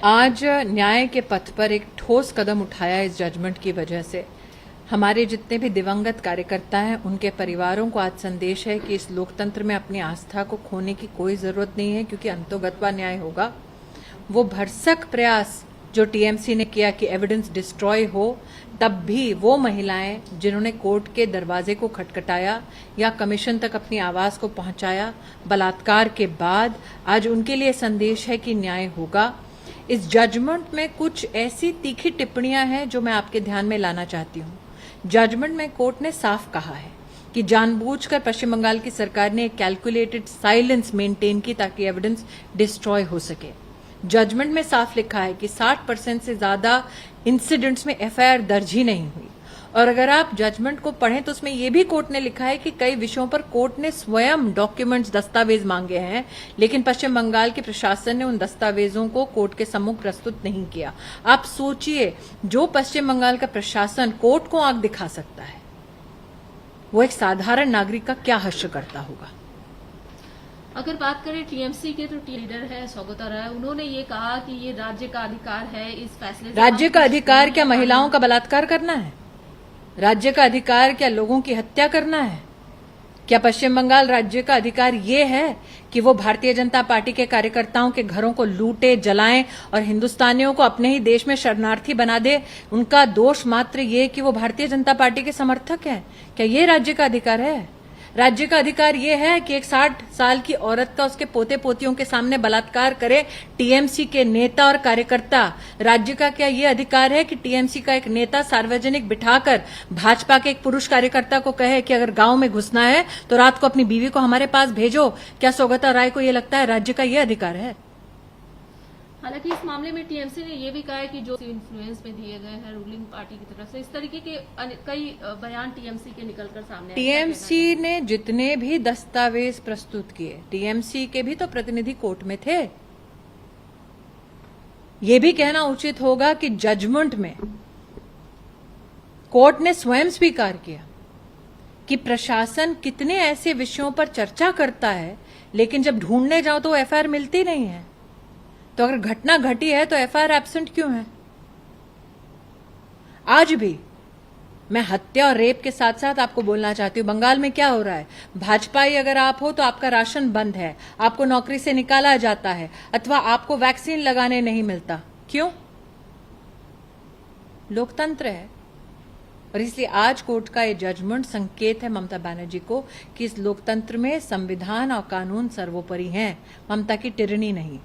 आज न्याय के पथ पर एक ठोस कदम उठाया इस जजमेंट की वजह से। हमारे जितने भी दिवंगत कार्यकर्ता हैं उनके परिवारों को आज संदेश है कि इस लोकतंत्र में अपनी आस्था को खोने की कोई जरूरत नहीं है, क्योंकि अंतोगत्वा न्याय होगा। वो भरसक प्रयास जो टीएमसी ने किया कि एविडेंस डिस्ट्रॉय हो, तब भी वो महिलाएं जिन्होंने कोर्ट के दरवाजे को खटखटाया या कमीशन तक अपनी आवाज को पहुंचाया बलात्कार के बाद, आज उनके लिए संदेश है कि न्याय होगा। इस जजमेंट में कुछ ऐसी तीखी टिप्पणियां हैं जो मैं आपके ध्यान में लाना चाहती हूं। जजमेंट में कोर्ट ने साफ कहा है कि जानबूझकर पश्चिम बंगाल की सरकार ने एक कैलकुलेटेड साइलेंस मेंटेन की ताकि एविडेंस डिस्ट्रॉय हो सके। जजमेंट में साफ लिखा है कि 60% से ज्यादा इंसिडेंट्स में एफआईआर दर्ज ही नहीं हुई। और अगर आप जजमेंट को पढ़ें तो उसमें यह भी कोर्ट ने लिखा है कि कई विषयों पर कोर्ट ने स्वयं डॉक्यूमेंट्स, दस्तावेज मांगे हैं, लेकिन पश्चिम बंगाल के प्रशासन ने उन दस्तावेजों को कोर्ट के सम्मुख प्रस्तुत नहीं किया। आप सोचिए, जो पश्चिम बंगाल का प्रशासन कोर्ट को आंख दिखा सकता है, वो एक साधारण नागरिक का क्या हश्र करता होगा। अगर बात करें टीएमसी के, तो लीडर है सौगता राय, उन्होंने ये कहा कि ये राज्य का अधिकार है इस फैसले से। राज्य का अधिकार क्या महिलाओं का बलात्कार करना है? राज्य का अधिकार क्या लोगों की हत्या करना है? क्या पश्चिम बंगाल राज्य का अधिकार ये है कि वो भारतीय जनता पार्टी के कार्यकर्ताओं के घरों को लूटे, जलाएं और हिंदुस्तानियों को अपने ही देश में शरणार्थी बना दे? उनका दोष मात्र ये कि वो भारतीय जनता पार्टी के समर्थक हैं। क्या ये राज्य का अधिकार है? राज्य का अधिकार ये है कि एक 60 साल की औरत का उसके पोते पोतियों के सामने बलात्कार करे टीएमसी के नेता और कार्यकर्ता? राज्य का क्या ये अधिकार है कि टीएमसी का एक नेता सार्वजनिक बिठाकर भाजपा के एक पुरुष कार्यकर्ता को कहे कि अगर गांव में घुसना है तो रात को अपनी बीवी को हमारे पास भेजो? क्या सौगता राय को ये लगता है राज्य का ये अधिकार है? हालांकि इस मामले में टीएमसी ने यह भी कहा है कि जो इन्फ्लुएंस में दिए गए हैं रूलिंग पार्टी की तरफ से, इस तरीके के कई बयान टीएमसी के निकलकर सामने। टीएमसी ने जितने भी दस्तावेज प्रस्तुत किए, टीएमसी के भी तो प्रतिनिधि कोर्ट में थे। यह भी कहना उचित होगा कि जजमेंट में कोर्ट ने स्वयं स्वीकार किया कि प्रशासन कितने ऐसे विषयों पर चर्चा करता है, लेकिन जब ढूंढने जाओ तो एफआईआर मिलती नहीं है। तो अगर घटना घटी है तो एफआईआर एब्सेंट क्यों है? आज भी मैं हत्या और रेप के साथ साथ आपको बोलना चाहती हूं, बंगाल में क्या हो रहा है। भाजपाई अगर आप हो तो आपका राशन बंद है, आपको नौकरी से निकाला जाता है, अथवा आपको वैक्सीन लगाने नहीं मिलता। क्यों? लोकतंत्र है। और इसलिए आज कोर्ट का ये जजमेंट संकेत है ममता बनर्जी को कि इस लोकतंत्र में संविधान और कानून सर्वोपरि हैं, ममता की टिरनी नहीं।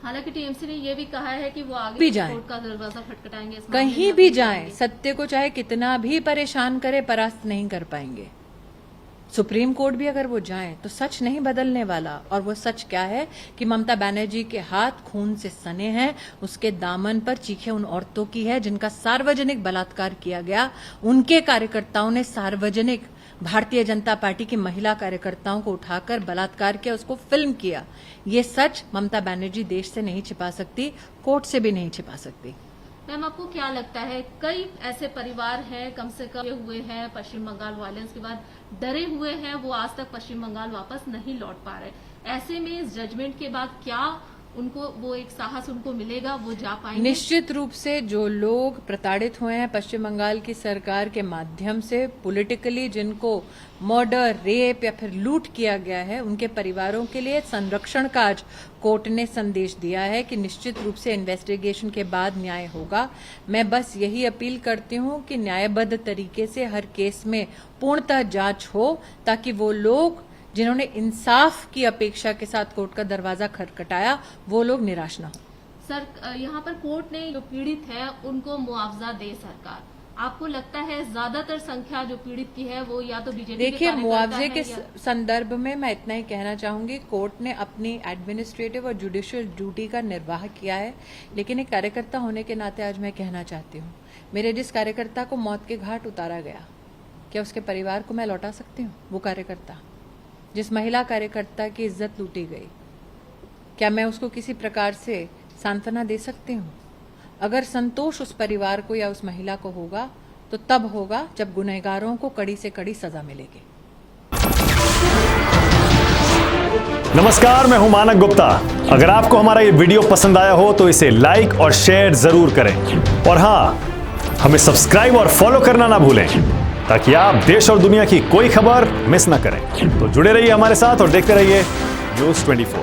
हालांकि टीएमसी ने यह भी कहा है कि वो आगे भी जाएं, कोर्ट का दरवाजा खटखटाएंगे, कहीं भी जाएं, सत्य को चाहे कितना भी परेशान करे परास्त नहीं कर पाएंगे। सुप्रीम कोर्ट भी अगर वो जाएं तो सच नहीं बदलने वाला। और वो सच क्या है कि ममता बनर्जी के हाथ खून से सने हैं, उसके दामन पर चीखें उन औरतों की है जिनका सार्वजनिक बलात्कार किया गया। उनके कार्यकर्ताओं ने सार्वजनिक भारतीय जनता पार्टी की महिला कार्यकर्ताओं को उठाकर बलात्कार किया, उसको फिल्म किया। ये सच ममता बनर्जी देश से नहीं छिपा सकती, कोर्ट से भी नहीं छिपा सकती। मैम, आपको क्या लगता है, कई ऐसे परिवार हैं कम से कम हुए हैं पश्चिम बंगाल वायलेंस के बाद, डरे हुए हैं, वो आज तक पश्चिम बंगाल वापस नहीं लौट पा रहे। ऐसे में इस जजमेंट के बाद क्या उनको वो एक साहस उनको मिलेगा, वो जा पाएंगे? निश्चित रूप से जो लोग प्रताड़ित हुए हैं पश्चिम बंगाल की सरकार के माध्यम से, पॉलिटिकली जिनको मर्डर, रेप या फिर लूट किया गया है, उनके परिवारों के लिए संरक्षण का आज कोर्ट ने संदेश दिया है कि निश्चित रूप से इन्वेस्टिगेशन के बाद न्याय होगा। मैं बस यही अपील करती हूं कि न्यायबद्ध तरीके से हर केस में पूर्णतः जांच हो, ताकि वो लोग जिन्होंने इंसाफ की अपेक्षा के साथ कोर्ट का दरवाजा खटखटाया, वो लोग निराश न हो। सर, यहाँ पर कोर्ट ने जो पीड़ित है उनको मुआवजा दे सरकार। आपको लगता है ज्यादातर संख्या जो पीड़ित की है वो या तो बीजेपी? देखिए, मुआवजे के संदर्भ में मैं इतना ही कहना चाहूंगी, कोर्ट ने अपनी एडमिनिस्ट्रेटिव और जुडिशियल ड्यूटी का निर्वाह किया है। लेकिन एक कार्यकर्ता होने के नाते आज मैं कहना चाहती हूँ, मेरे जिस कार्यकर्ता को मौत के घाट उतारा गया, क्या उसके परिवार को मैं लौटा सकती हूँ? वो कार्यकर्ता, जिस महिला कार्यकर्ता की इज्जत लूटी गई, क्या मैं उसको किसी प्रकार से सांत्वना दे सकती हूँ? अगर संतोष उस परिवार को या उस महिला को होगा तो तब होगा जब गुनहगारों को कड़ी से कड़ी सजा मिलेगी। नमस्कार, मैं हूं मानक गुप्ता। अगर आपको हमारा ये वीडियो पसंद आया हो तो इसे लाइक और शेयर जरूर करें, और हां, हमें सब्सक्राइब और फॉलो करना ना भूलें ताकि आप देश और दुनिया की कोई खबर मिस ना करें। तो जुड़े रहिए हमारे साथ और देखते रहिए न्यूज़ 24।